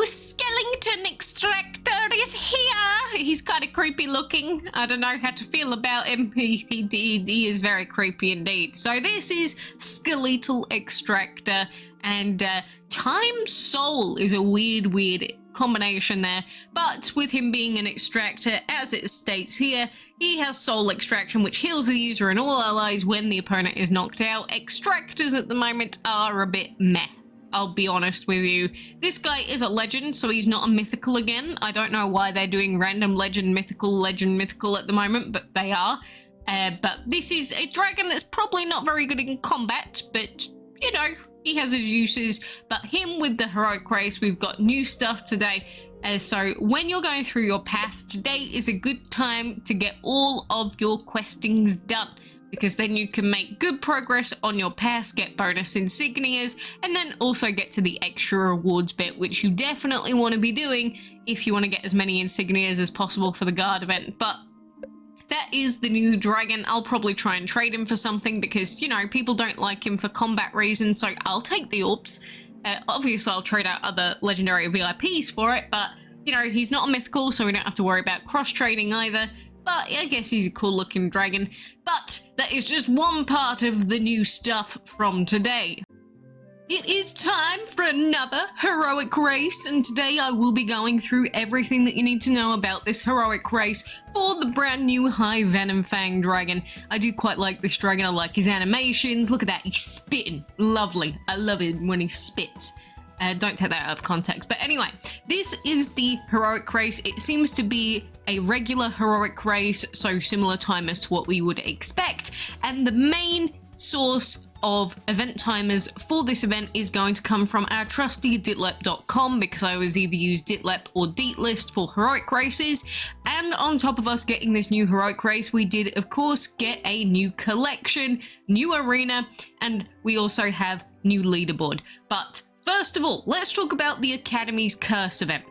Skeletal Extractor is here. He's kind of creepy looking. I don't know how to feel about him. He is very creepy indeed. So this is Skeletal Extractor, and Time Soul is a weird combination there. But with him being an extractor, as it states here, he has soul extraction, which heals the user and all allies when the opponent is knocked out. Extractors at the moment are a bit meh. I'll be honest with you. This guy is a legend, so he's not a mythical again. I don't know why they're doing random legend, mythical at the moment, but they are. But this is a dragon that's probably not very good in combat, but, you know, he has his uses. But him with the heroic race, we've got new stuff today. So when you're going through your pass, today is a good time to get all of your questings done, because then you can make good progress on your pass, get bonus insignias, and then also get to the extra rewards bit, which you definitely want to be doing if you want to get as many insignias as possible for the guard event. But that is the new dragon. I'll probably try and trade him for something because, you know, people don't like him for combat reasons, so I'll take the orbs. Obviously, I'll trade out other legendary VIPs for it, but, you know, he's not a mythical, so we don't have to worry about cross-trading either. But I guess he's a cool looking dragon. But that is just one part of the new stuff from today. It is time for another heroic race, and today I will be going through everything that you need to know about this heroic race for the brand new High Venomfang dragon. I do quite like this dragon. I like his animations. Look at that, he's spitting. Lovely. I love it when he spits. Don't take that out of context. But anyway, this is the heroic race. It seems to be a regular heroic race, so similar time as to what we would expect. And the main source of event timers for this event is going to come from our trusty ditlep.com, because I always either use ditlep or deatlist for heroic races. And on top of us getting this new heroic race, we did of course get a new collection, new arena, and we also have new leaderboard. But first of all, let's talk about the Academy's Curse event.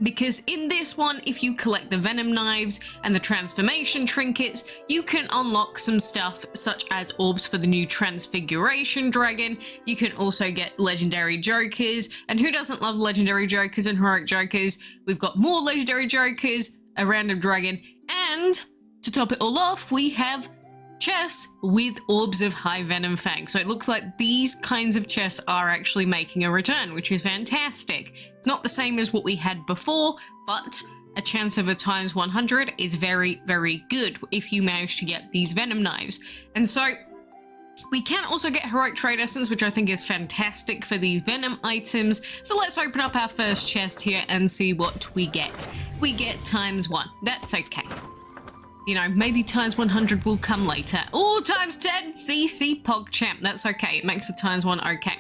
Because in this one, if you collect the venom knives and the transformation trinkets, you can unlock some stuff such as orbs for the new transfiguration dragon. You can also get legendary jokers, and who doesn't love legendary jokers and heroic jokers? We've got more legendary jokers, a random dragon, and to top it all off, we have chests with orbs of High Venomfang. So it looks like these kinds of chests are actually making a return, which is fantastic. It's not the same as what we had before, but a chance of a times 100 is very, very good if you manage to get these venom knives. And so we can also get heroic trade essence, which I think is fantastic for these venom items. So let's open up our first chest here and see what we get. We get ×1. That's okay. You know, maybe times 100 will come later. Or times 10, CC PogChamp. That's okay, it makes the ×1 okay.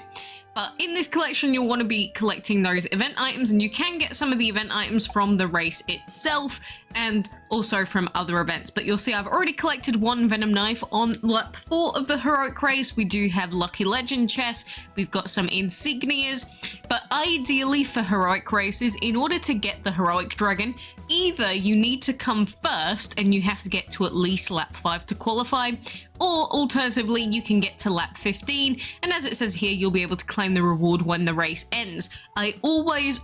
But in this collection, you'll want to be collecting those event items, and you can get some of the event items from the race itself and also from other events. But you'll see I've already collected one venom knife on lap 4 of the heroic race. We do have lucky legend chests, we've got some insignias, but ideally for heroic races, in order to get the heroic dragon, either you need to come first and you have to get to at least lap 5 to qualify, or alternatively you can get to lap 15, and as it says here, you'll be able to claim the reward when the race ends. I always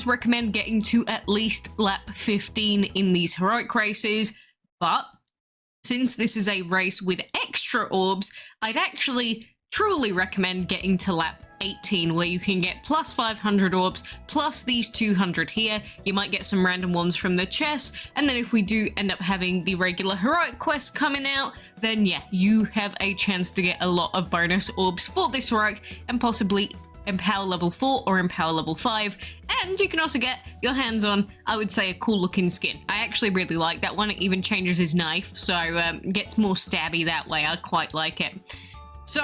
recommend getting to at least lap 15 in these heroic races, but since this is a race with extra orbs, I'd actually truly recommend getting to lap 18, where you can get plus 500 orbs plus these 200 here. You might get some random ones from the chest, and then if we do end up having the regular heroic quest coming out, then yeah, you have a chance to get a lot of bonus orbs for this heroic and possibly Empower level 4 or Empower level 5, and you can also get your hands on, I would say, a cool looking skin. I actually really like that one. It even changes his knife, so gets more stabby that way. I quite like it. So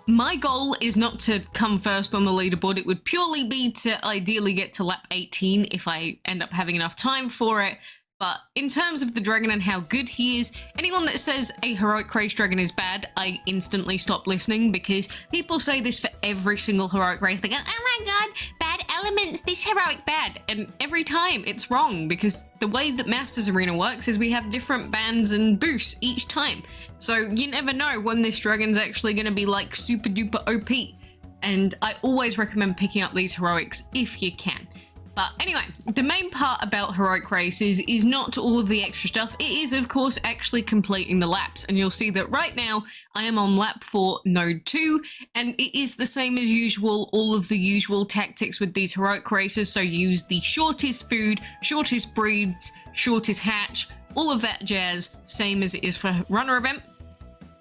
my goal is not to come first on the leaderboard. It would purely be to ideally get to lap 18 if I end up having enough time for it. But in terms of the dragon and how good he is, anyone that says a heroic race dragon is bad, I instantly stop listening, because people say this for every single heroic race. They go, oh my god, bad elements, this heroic bad. And every time it's wrong, because the way that Masters Arena works is we have different bans and boosts each time. So you never know when this dragon's actually going to be like super duper OP. and I always recommend picking up these heroics if you can. But anyway, the main part about heroic races is not all of the extra stuff. It is, of course, actually completing the laps. And you'll see that right now I am on lap 4, node 2, and it is the same as usual, all of the usual tactics with these heroic races. So use the shortest food, shortest breeds, shortest hatch, all of that jazz, same as it is for runner event.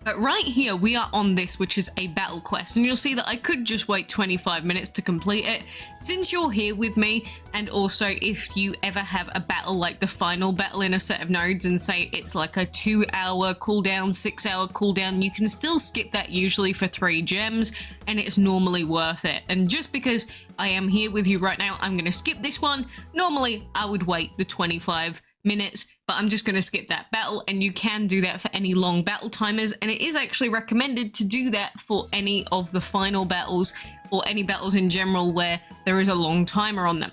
But right here, we are on this, which is a battle quest, and you'll see that I could just wait 25 minutes to complete it. Since you're here with me, and also if you ever have a battle like the final battle in a set of nodes and say it's like a 2-hour cooldown, 6-hour cooldown, you can still skip that usually for 3 gems, and it's normally worth it. And just because I am here with you right now, I'm going to skip this one. Normally, I would wait the 25 minutes, but I'm just going to skip that battle, and you can do that for any long battle timers, and it is actually recommended to do that for any of the final battles or any battles in general where there is a long timer on them.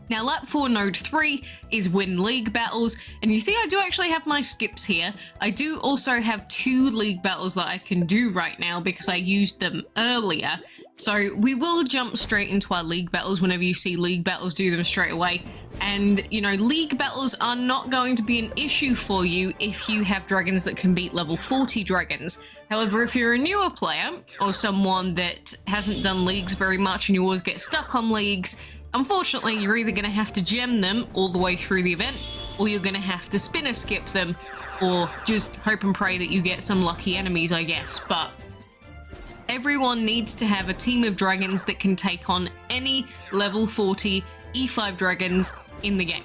Now, lap 4, node 3 is win league battles, and you see I do actually have my skips here. I do also have 2 league battles that I can do right now because I used them earlier. So we will jump straight into our league battles. Whenever you see league battles, do them straight away. And, you know, league battles are not going to be an issue for you if you have dragons that can beat level 40 dragons. However, if you're a newer player or someone that hasn't done leagues very much and you always get stuck on leagues, unfortunately, you're either going to have to gem them all the way through the event, or you're going to have to spinner skip them, or just hope and pray that you get some lucky enemies, I guess. But everyone needs to have a team of dragons that can take on any level 40 E5 dragons in the game.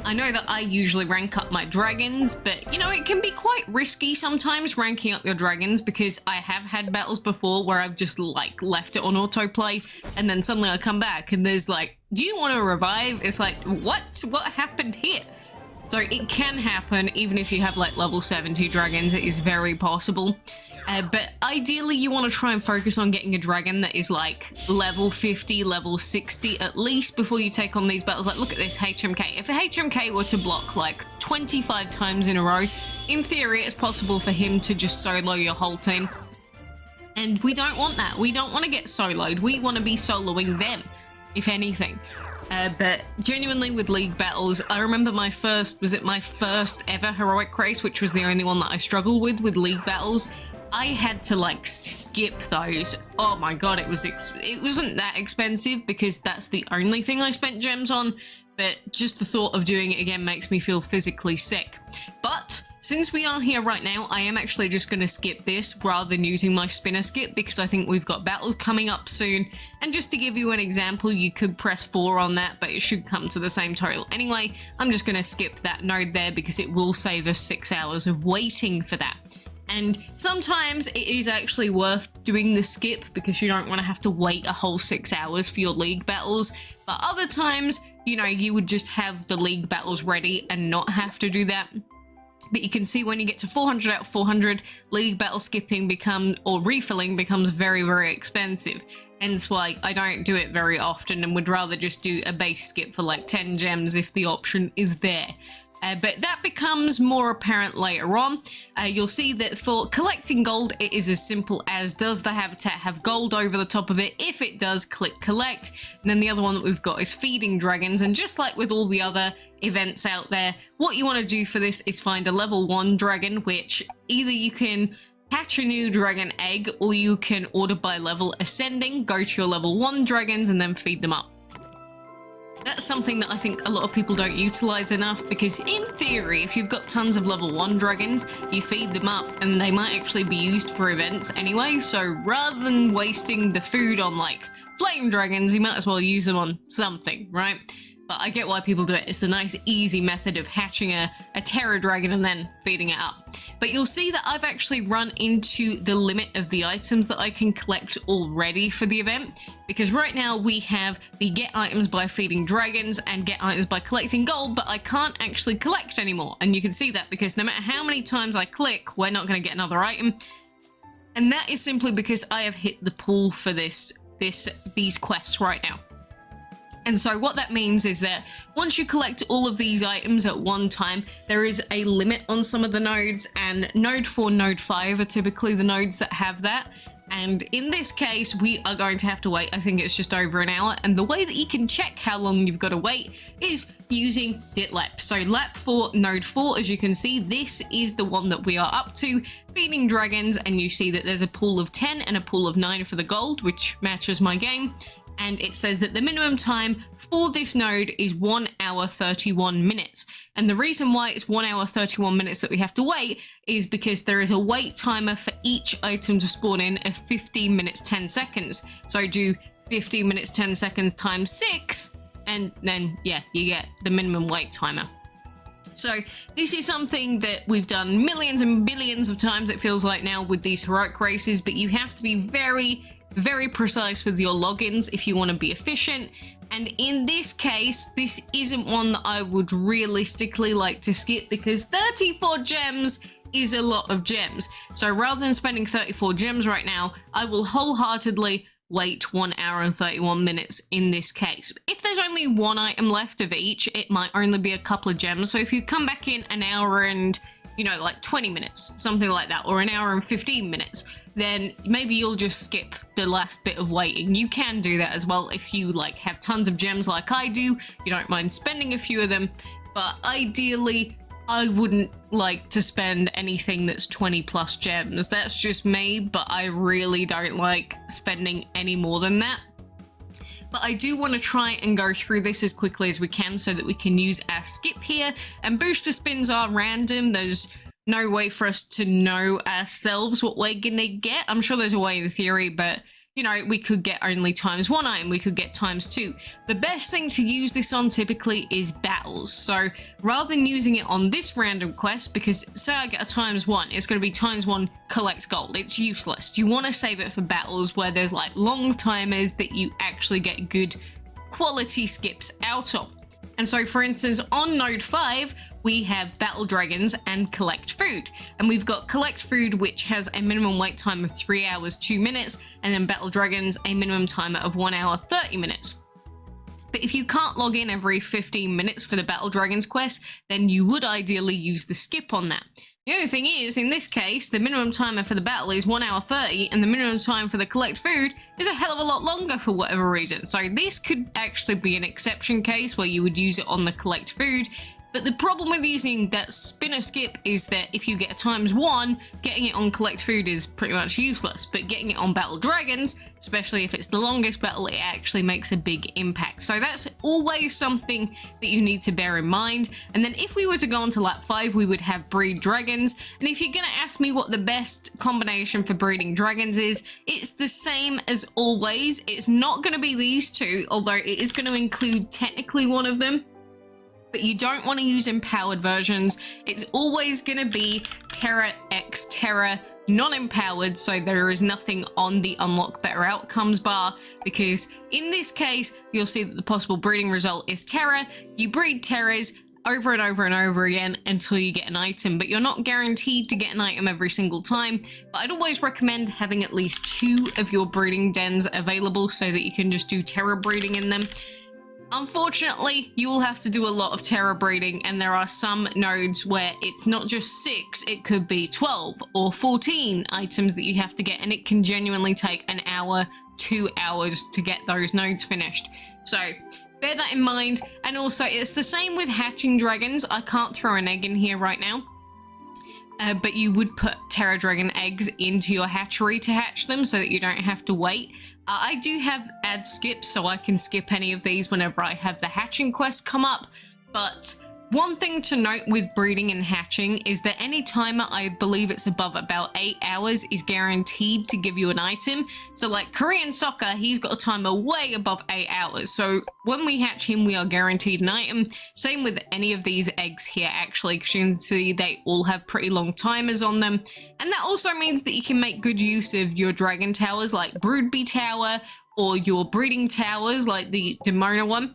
I know that I usually rank up my dragons, but you know, it can be quite risky sometimes ranking up your dragons, because I have had battles before where I've just like left it on autoplay and then suddenly I come back and there's like, do you want to revive? It's like, what happened here? So it can happen even if you have like level 70 dragons. It is very possible. But ideally you want to try and focus on getting a dragon that is like level 50, level 60 at least before you take on these battles. Like, look at this HMK. If a HMK were to block like 25 times in a row, in theory it's possible for him to just solo your whole team. And we don't want that. We don't want to get soloed. We want to be soloing them, if anything. But genuinely with league battles, I remember my first ever heroic race, which was the only one that I struggled with league battles. I had to like skip those. Oh my god, it wasn't that expensive because that's the only thing I spent gems on, but just the thought of doing it again makes me feel physically sick. But since we are here right now, I am actually just going to skip this rather than using my spinner skip, because I think we've got battles coming up soon. And just to give you an example, you could press 4 on that, but it should come to the same total. Anyway, I'm just going to skip that node there because it will save us 6 hours of waiting for that. And sometimes it is actually worth doing the skip because you don't want to have to wait a whole 6 hours for your league battles. But other times, you know, you would just have the league battles ready and not have to do that. But you can see when you get to 400 out of 400, league battle skipping refilling becomes very, very expensive. Hence why I don't do it very often and would rather just do a base skip for like 10 gems if the option is there. But that becomes more apparent later on. You'll see that for collecting gold, it is as simple as, does the habitat have gold over the top of it? If it does, click collect. And then the other one that we've got is feeding dragons. And just like with all the other events out there, what you want to do for this is find a level 1 dragon, which either you can hatch a new dragon egg, or you can order by level ascending, go to your level 1 dragons and then feed them up. That's something that I think a lot of people don't utilize enough, because in theory, if you've got tons of level 1 dragons, you feed them up and they might actually be used for events anyway. So rather than wasting the food on like flame dragons, you might as well use them on something, right? But I get why people do it. It's the nice, easy method of hatching a terror dragon and then feeding it up. But you'll see that I've actually run into the limit of the items that I can collect already for the event. Because right now we have the get items by feeding dragons and get items by collecting gold, but I can't actually collect anymore. And you can see that because no matter how many times I click, we're not going to get another item. And that is simply because I have hit the pool for these quests right now. And so what that means is that once you collect all of these items at one time, there is a limit on some of the nodes, and node 4, node 5 are typically the nodes that have that. And in this case, we are going to have to wait, I think it's just over an hour. And the way that you can check how long you've got to wait is using dit lap. So lap 4, node 4, as you can see, this is the one that we are up to, feeding dragons. And you see that there's a pool of 10 and a pool of 9 for the gold, which matches my game. And it says that the minimum time for this node is 1 hour 31 minutes. And the reason why it's 1 hour 31 minutes that we have to wait is because there is a wait timer for each item to spawn in of 15 minutes 10 seconds. So do 15 minutes 10 seconds times 6, and then yeah, you get the minimum wait timer. So this is something that we've done millions and billions of times, it feels like now, with these heroic races, but you have to be very precise with your logins if you want to be efficient. And in this case, this isn't one that I would realistically like to skip, because 34 gems is a lot of gems. So rather than spending 34 gems right now, I will wholeheartedly wait 1 hour and 31 minutes in this case. If there's only one item left of each, it might only be a couple of gems. So if you come back in an hour and, you know, like 20 minutes, something like that, or an hour and 15 minutes, then maybe you'll just skip the last bit of waiting. You can do that as well if you like have tons of gems like I do. You don't mind spending a few of them, but ideally I wouldn't like to spend anything that's 20 plus gems. That's just me, but I really don't like spending any more than that. But I do want to try and go through this as quickly as we can so that we can use our skip here. And booster spins are random. There's no way for us to know ourselves what we're gonna get. I'm sure there's a way in theory, but you know, we could get only times 1 item, we could get times 2. The best thing to use this on typically is battles. So rather than using it on this random quest, because say I get a times 1, it's going to be times 1 collect gold. It's useless. You want to save it for battles where there's like long timers that you actually get good quality skips out of. And so for instance, on node 5, we have battle dragons and collect food. And we've got collect food, which has a minimum wait time of 3 hours 2 minutes, and then battle dragons a minimum timer of 1 hour 30 minutes. But if you can't log in every 15 minutes for the battle dragons quest, then you would ideally use the skip on that. The other thing is, in this case, the minimum timer for the battle is 1 hour 30, and the minimum time for the collect food is a hell of a lot longer for whatever reason. So this could actually be an exception case where you would use it on the collect food. But the problem with using that spinner skip is that if you get a times 1, getting it on collect food is pretty much useless. But getting it on battle dragons, especially if it's the longest battle, it actually makes a big impact. So that's always something that you need to bear in mind. And then if we were to go on to lap 5, we would have breed dragons. And if you're going to ask me what the best combination for breeding dragons is, it's the same as always. It's not going to be these two, although it is going to include technically one of them. But you don't want to use empowered versions. It's always going to be Terra X Terra, non-empowered, so there is nothing on the unlock better outcomes bar, because in this case, you'll see that the possible breeding result is Terra. You breed Terras over and over and over again until you get an item, but you're not guaranteed to get an item every single time. But I'd always recommend having at least 2 of your breeding dens available so that you can just do Terra breeding in them. Unfortunately, you will have to do a lot of Terra breeding, and there are some nodes where it's not just 6, it could be 12 or 14 items that you have to get, and it can genuinely take an hour, 2 hours to get those nodes finished. So bear that in mind. And also, it's the same with hatching dragons. I can't throw an egg in here right now. But you would put Terra Dragon eggs into your hatchery to hatch them so that you don't have to wait. I do have add skips, so I can skip any of these whenever I have the hatching quest come up. But one thing to note with breeding and hatching is that any timer, I believe it's above about 8 hours, is guaranteed to give you an item. So like Korean soccer, he's got a timer way above 8 hours. So when we hatch him, we are guaranteed an item. Same with any of these eggs here, actually, because you can see they all have pretty long timers on them. And that also means that you can make good use of your dragon towers like Broodbee Tower, or your breeding towers like the Demona one,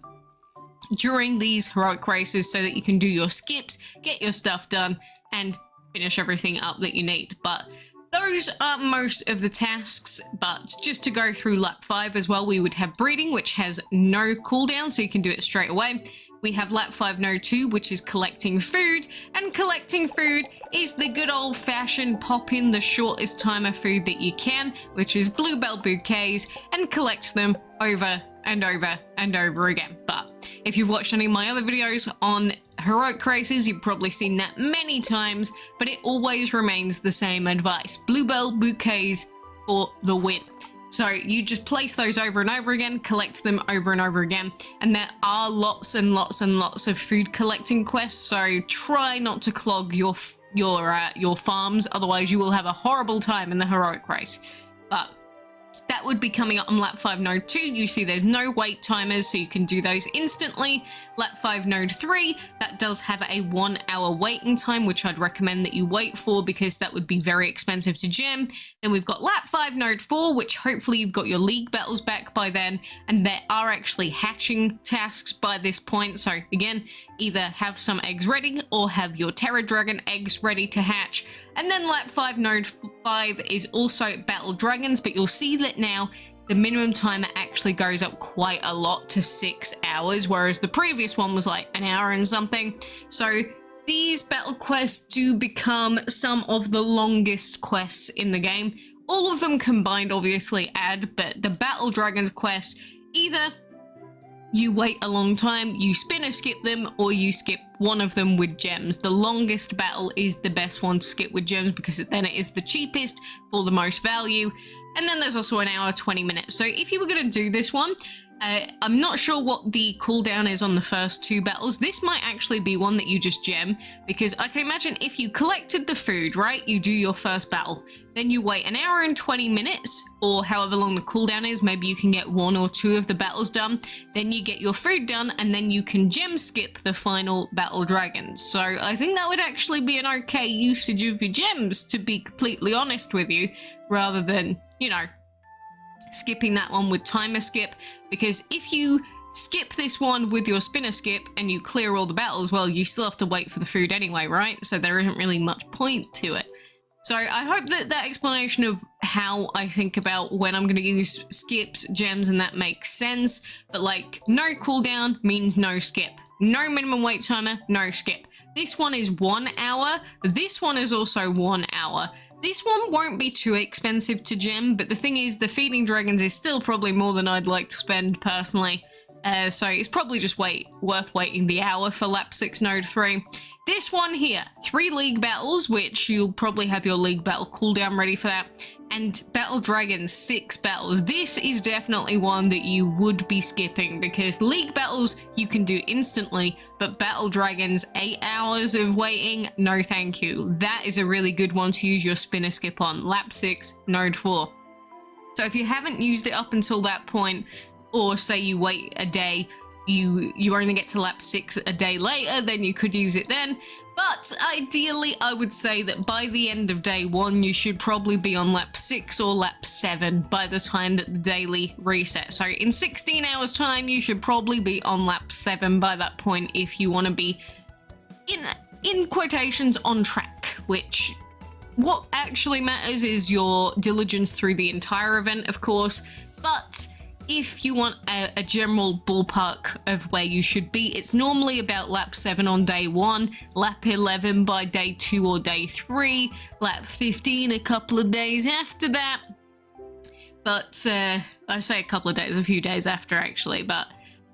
during these heroic races, so that you can do your skips, get your stuff done, and finish everything up that you need. But those are most of the tasks, but just to go through lap 5 as well, we would have breeding, which has no cooldown, so you can do it straight away. We have lap 5 node 2, which is collecting food, and collecting food is the good old-fashioned pop in the shortest timer food that you can, which is bluebell bouquets, and collect them over and over and over again. But if you've watched any of my other videos on heroic races, you've probably seen that many times, but it always remains the same advice. Bluebell bouquets for the win. So you just place those over and over again, collect them over and over again, and there are lots and lots and lots of food collecting quests, so try not to clog your farms, otherwise you will have a horrible time in the heroic race. But that would be coming up on lap 5 node 2. You see there's no wait timers, so you can do those instantly. Lap 5 node 3, that does have a 1 hour waiting time, which I'd recommend that you wait for because that would be very expensive to gem. Then we've got lap 5 node 4, which hopefully you've got your league battles back by then, and there are actually hatching tasks by this point. So again, either have some eggs ready or have your Terror Dragon eggs ready to hatch. And then lap 5 node 5 is also battle dragons, but you'll see that now the minimum timer actually goes up quite a lot to 6 hours, whereas the previous one was like an hour and something. So these battle quests do become some of the longest quests in the game. All of them combined obviously add, but the battle dragons quests, either you wait a long time, you spin or skip them, or you skip one of them with gems. The longest battle is the best one to skip with gems because then it is the cheapest for the most value. And then there's also an hour, 20 minutes. So if you were going to do this one, I'm not sure what the cooldown is on the first 2 battles. This might actually be one that you just gem, because I can imagine if you collected the food, right, you do your first battle, then you wait an hour and 20 minutes, or however long the cooldown is, maybe you can get 1 or 2 of the battles done, then you get your food done, and then you can gem skip the final battle dragons. So I think that would actually be an okay usage of your gems, to be completely honest with you, rather than, you know, skipping that one with timer skip, because if you skip this one with your spinner skip and you clear all the battles, well, you still have to wait for the food anyway, right? So there isn't really much point to it. So I hope that that explanation of how I think about when I'm going to use skips, gems, and that makes sense. But like, no cooldown means no skip. No minimum wait timer, no skip. This one is 1 hour. This one is also 1 hour. This one won't be too expensive to gem, but the thing is, the feeding dragons is still probably more than I'd like to spend personally. So it's probably just worth waiting the hour for lap 6 node 3. This one here, 3 league battles, which you'll probably have your league battle cooldown ready for that, and battle dragons 6 battles. This is definitely one that you would be skipping, because league battles you can do instantly, but battle dragons 8 hours of waiting, no thank you. That is a really good one to use your spinner skip on, lap 6 node 4. So if you haven't used it up until that point, or say you wait a day, you only get to lap 6 a day later, then you could use it then. But ideally, I would say that by the end of day 1, you should probably be on lap 6 or lap 7 by the time that the daily reset. So in 16 hours time, you should probably be on lap 7 by that point if you want to be, in quotations, on track, which what actually matters is your diligence through the entire event, of course, but if you want a general ballpark of where you should be, it's normally about lap 7 on day 1, lap 11 by day 2 or day 3, lap 15 a couple of days after that. But I say a couple of days, a few days after actually, but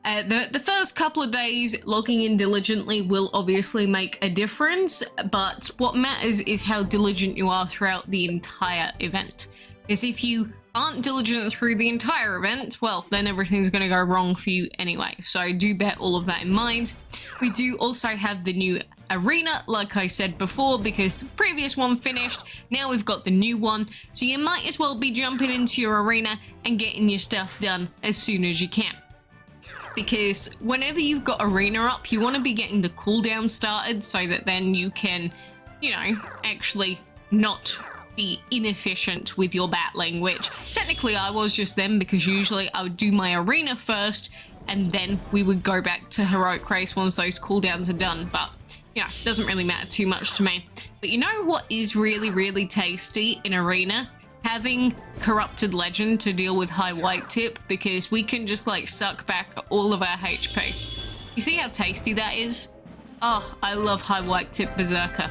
the first couple of days logging in diligently will obviously make a difference, but what matters is how diligent you are throughout the entire event. Because if you aren't diligent through the entire event, well, then everything's going to go wrong for you anyway. So do bear all of that in mind. We do also have the new arena, like I said before, because the previous one finished. Now we've got the new one. So you might as well be jumping into your arena and getting your stuff done as soon as you can. Because whenever you've got arena up, you want to be getting the cooldown started so that then you can, you know, actually not be inefficient with your battling, which technically I was just then, because usually I would do my arena first and then we would go back to heroic race once those cooldowns are done. But you know, doesn't really matter too much to me. But you know what is really, really tasty in Arena? Having Corrupted Legend to deal with High White Tip, because we can just like suck back all of our HP. You see how tasty that is? Oh, I love High White Tip Berserker.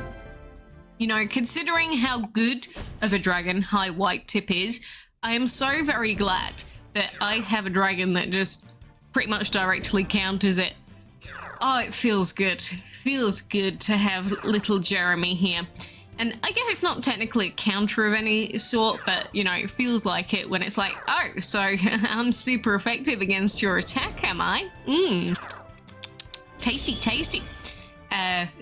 You know, considering how good of a dragon High White Tip is, I am so very glad that I have a dragon that just pretty much directly counters it. Oh, it feels good. Feels good to have little Jeremy here. And I guess it's not technically a counter of any sort, but, you know, it feels like it when it's like, oh, so I'm super effective against your attack, am I? Tasty, tasty.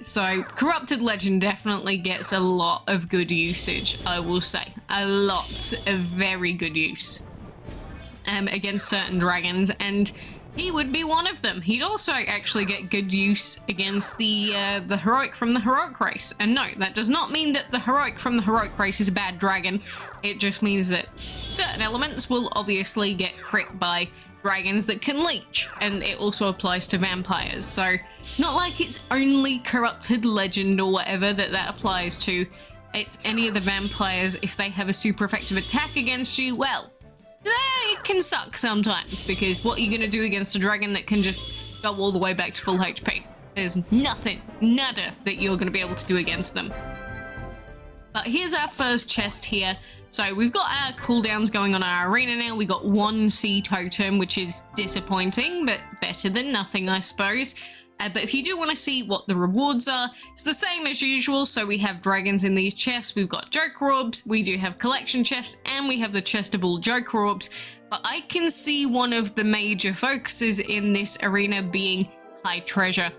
So Corrupted Legend definitely gets a lot of good usage, I will say. A lot of very good use against certain dragons, and he would be one of them. He'd also actually get good use against the Heroic from the Heroic race. And no, that does not mean that the Heroic from the Heroic race is a bad dragon. It just means that certain elements will obviously get crit by dragons that can leech, and it also applies to vampires. So not like it's only Corrupted Legend or whatever that applies to. It's any of the vampires. If they have a super effective attack against you, well, it can suck sometimes, because what are you going to do against a dragon that can just go all the way back to full HP? There's nothing, nada, that you're going to be able to do against them. But here's our first chest here. So we've got our cooldowns going on our arena now. We got one sea totem, which is disappointing, but better than nothing, I suppose. But if you do want to see what the rewards are, it's the same as usual. So we have dragons in these chests. We've got Joker Orbs, we do have collection chests, and we have the chest of all Joker Orbs. But I can see one of the major focuses in this arena being High Treasure.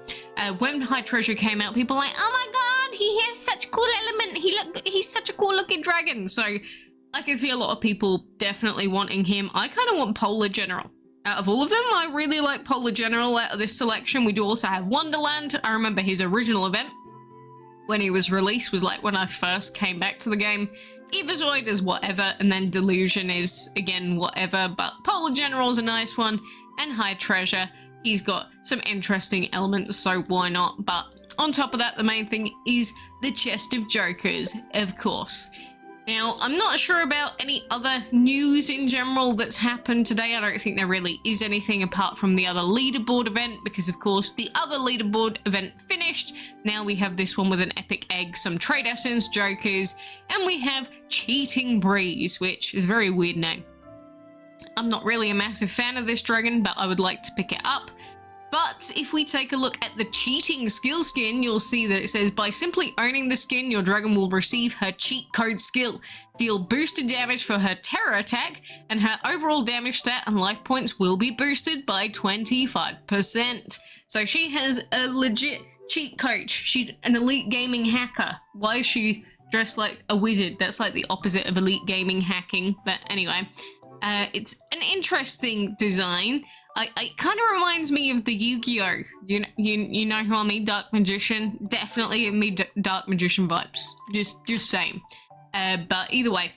When High Treasure came out, people were like, oh my god, he has such a cool element. He's such a cool looking dragon. So I can see a lot of people definitely wanting him. I kind of want Polar General. Out of all of them, I really like Polar General out of this selection. We do also have Wonderland. I remember his original event when he was released was like when I first came back to the game. Evazoid is whatever, and then Delusion is, again, whatever. But Polar General is a nice one, and High Treasure. He's got some interesting elements, so why not? But on top of that, the main thing is the chest of Jokers, of course. Now, I'm not sure about any other news in general that's happened today. I don't think there really is anything apart from the other leaderboard event, because of course the other leaderboard event finished. Now we have this one with an epic egg, some trade essence Jokers, and we have Cheating Breeze, which is a very weird name. I'm not really a massive fan of this dragon, but I would like to pick it up. But if we take a look at the cheating skill skin, you'll see that it says, by simply owning the skin, your dragon will receive her cheat code skill. Deal boosted damage for her terror attack, and her overall damage stat and life points will be boosted by 25%. So she has a legit cheat code. She's an elite gaming hacker. Why is she dressed like a wizard? That's like the opposite of elite gaming hacking. But anyway, it's an interesting design. It kind of reminds me of the Yu-Gi-Oh! You know who I mean? Dark Magician. Definitely give me Dark Magician vibes. Just saying. But either way,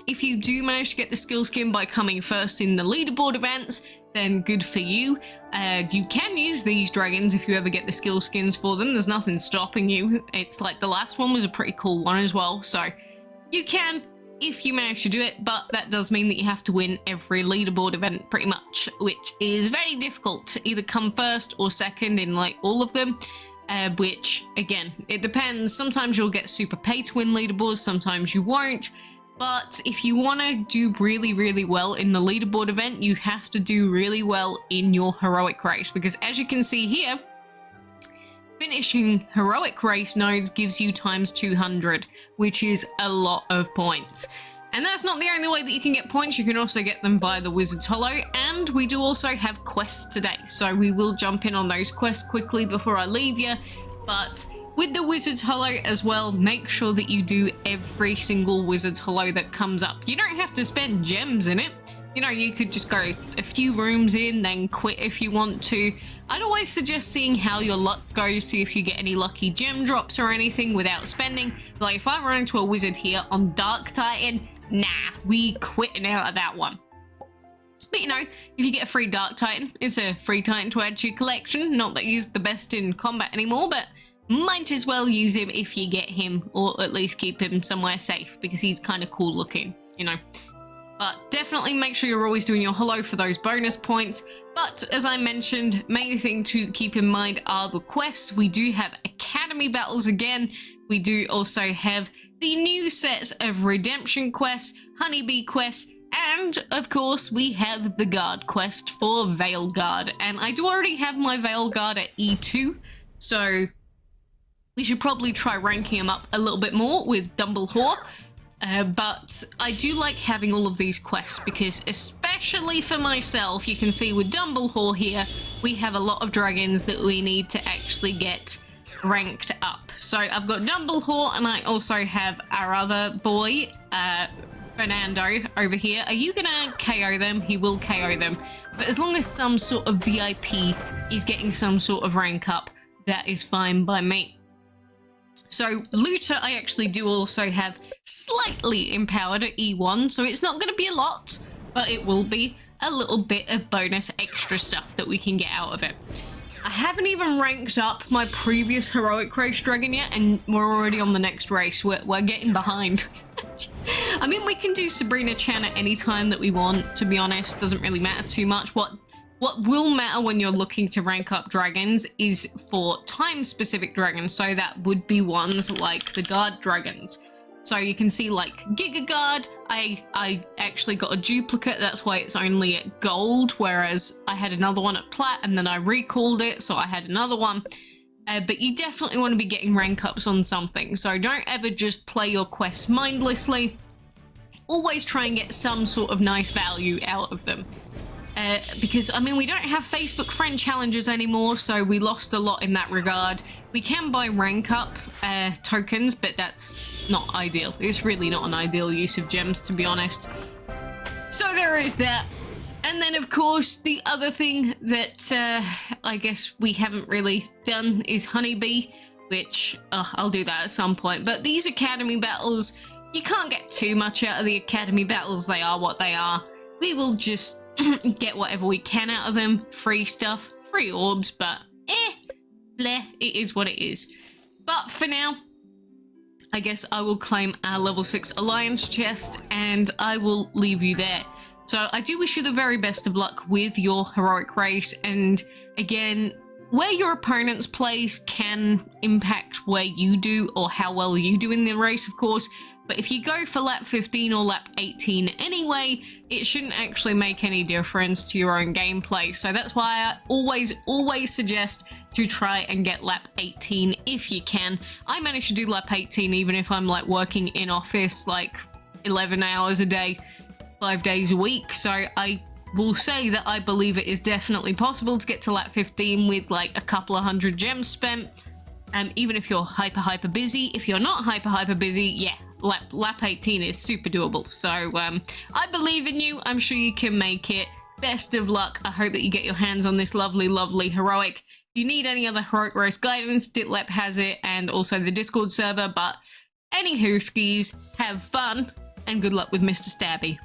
if you do manage to get the skill skin by coming first in the leaderboard events, then good for you. You can use these dragons if you ever get the skill skins for them. There's nothing stopping you. It's like the last one was a pretty cool one as well. So you can, if you manage to do it, but that does mean that you have to win every leaderboard event pretty much, which is very difficult to either come first or second in like all of them, which again, it depends. Sometimes you'll get super pay to win leaderboards, sometimes you won't. But if you want to do really, really well in the leaderboard event, you have to do really well in your heroic race, because as you can see here, finishing heroic race nodes gives you times 200, which is a lot of points. And that's not the only way that you can get points. You can also get them by the Wizard's Hollow, and we do also have quests today. So we will jump in on those quests quickly before I leave you. But with the Wizard's Hollow as well, make sure that you do every single Wizard's Hollow that comes up. You don't have to spend gems in it. You know, you could just go a few rooms in, then quit if you want to. I'd always suggest seeing how your luck goes, see if you get any lucky gem drops or anything without spending. Like if I run into a wizard here on Dark Titan, nah, we quitting out of that one. But you know, if you get a free Dark Titan, it's a free Titan to add to your collection. Not that he's the best in combat anymore, but might as well use him if you get him, or at least keep him somewhere safe, because he's kind of cool looking, you know. But definitely make sure you're always doing your holo for those bonus points. But as I mentioned, main thing to keep in mind are the quests. We do have Academy Battles again. We do also have the new sets of Redemption quests, Honeybee quests, and of course we have the Guard quest for Veil Guard. And I do already have my Veil Guard at E2, so we should probably try ranking him up a little bit more with Dumbledore. But I do like having all of these quests because, especially for myself, you can see with Dumbledore here, we have a lot of dragons that we need to actually get ranked up. So I've got Dumbledore, and I also have our other boy, Fernando, over here. Are you gonna KO them? He will KO them. But as long as some sort of VIP is getting some sort of rank up, that is fine by me. So Looter, I actually do also have slightly empowered at E1, so it's not going to be a lot, but it will be a little bit of bonus extra stuff that we can get out of it. I haven't even ranked up my previous heroic race dragon yet, and we're already on the next race. We're getting behind. I mean, we can do Sabrina Chan at any time that we want, to be honest. Doesn't really matter too much. What will matter when you're looking to rank up dragons is for time-specific dragons, so that would be ones like the Guard dragons. So you can see like Giga Guard, I actually got a duplicate, that's why it's only at gold, whereas I had another one at plat and then I recalled it, so I had another one. But you definitely want to be getting rank ups on something, so don't ever just play your quests mindlessly. Always try and get some sort of nice value out of them. Because, I mean, we don't have Facebook friend challenges anymore, so we lost a lot in that regard. We can buy rank up tokens, but that's not ideal. It's really not an ideal use of gems, to be honest. So there is that. And then, of course, the other thing that I guess we haven't really done is Honeybee, which I'll do that at some point. But these Academy Battles, you can't get too much out of the Academy Battles. They are what they are. We will just get whatever we can out of them. Free stuff, free orbs, but bleh, it is what it is. But for now, I guess I will claim our level 6 Alliance chest and I will leave you there. So I do wish you the very best of luck with your heroic race, and again, where your opponents place can impact where you do or how well you do in the race, of course. But if you go for lap 15 or lap 18 anyway, it shouldn't actually make any difference to your own gameplay. So that's why I always suggest to try and get lap 18 if you can. I managed to do lap 18 even if I'm like working in office like 11 hours a day, 5 days a week. So I will say that I believe it is definitely possible to get to lap 15 with like a couple of hundred gems spent. Even if you're hyper busy. If you're not hyper busy, yeah. Lap 18 is super doable, so I believe in you. I'm sure you can make it. Best of luck. I hope that you get your hands on this lovely heroic. If you need any other heroic race guidance, Ditlep has it, and also the Discord server. But anywho, skis, have fun and good luck with Mr. Stabby.